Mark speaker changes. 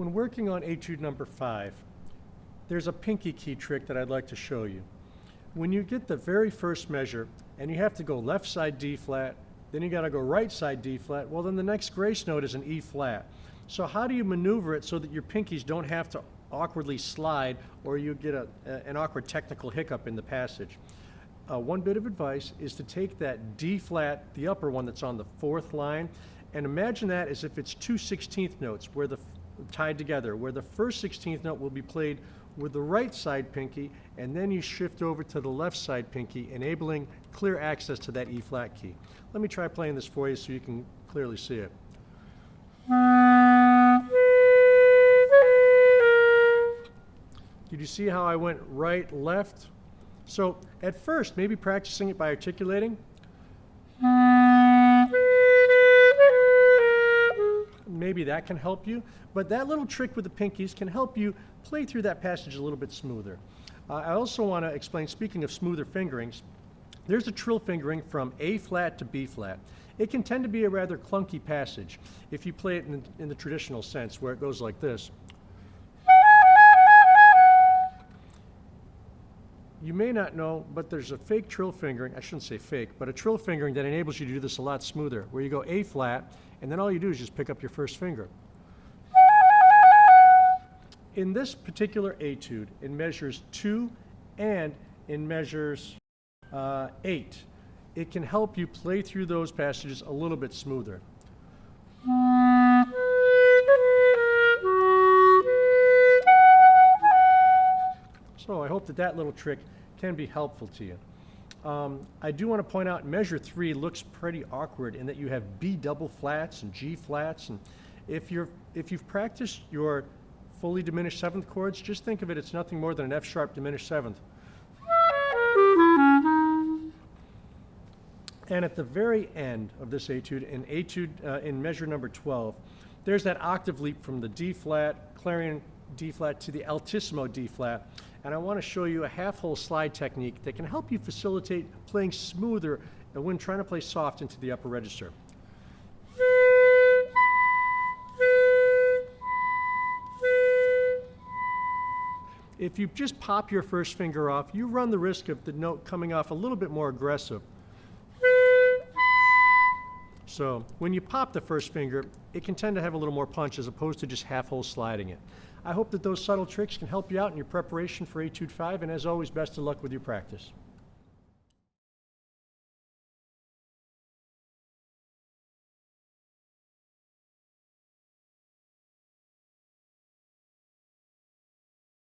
Speaker 1: When working on Etude number 5, there's a pinky key trick that I'd like to show you. When you get the very first measure and you have to go left side D flat, then you got to go right side D flat, well then the next grace note is an E flat. So how do you maneuver it so that your pinkies don't have to awkwardly slide or you get an awkward technical hiccup in the passage? One bit of advice is to take that D flat, the upper one that's on the 4th line, and imagine that as if it's two 16th notes where tied together, where the first 16th note will be played with the right side pinky, and then you shift over to the left side pinky, enabling clear access to that E flat key. Let me try playing this for you so you can clearly see it. Did you see how I went right, left? So at first, maybe practicing it by articulating. Maybe that can help you, but that little trick with the pinkies can help you play through that passage a little bit smoother. I also want to explain, speaking of smoother fingerings, there's a trill fingering from A flat to B flat. It can tend to be a rather clunky passage if you play it in the traditional sense, where it goes like this. You may not know, but there's a fake trill fingering, I shouldn't say fake, but a trill fingering that enables you to do this a lot smoother, where you go A flat, and then all you do is just pick up your first finger. In this particular etude, it measures 2 and it measures 8. It can help you play through those passages a little bit smoother. So I hope that little trick can be helpful to you. I do want to point out measure 3 looks pretty awkward in that you have B double flats and G flats, and if you've practiced your fully diminished 7th chords, just think of it, it's nothing more than an F sharp diminished 7th. And at the very end of this etude, in measure number 12, there's that octave leap from the D flat, clarion D flat to the altissimo D flat. And I want to show you a half-hole slide technique that can help you facilitate playing smoother when trying to play soft into the upper register. If you just pop your first finger off, you run the risk of the note coming off a little bit more aggressive. So when you pop the first finger, it can tend to have a little more punch as opposed to just half-hole sliding it. I hope that those subtle tricks can help you out in your preparation for Etude 5, and as always, best of luck with your practice.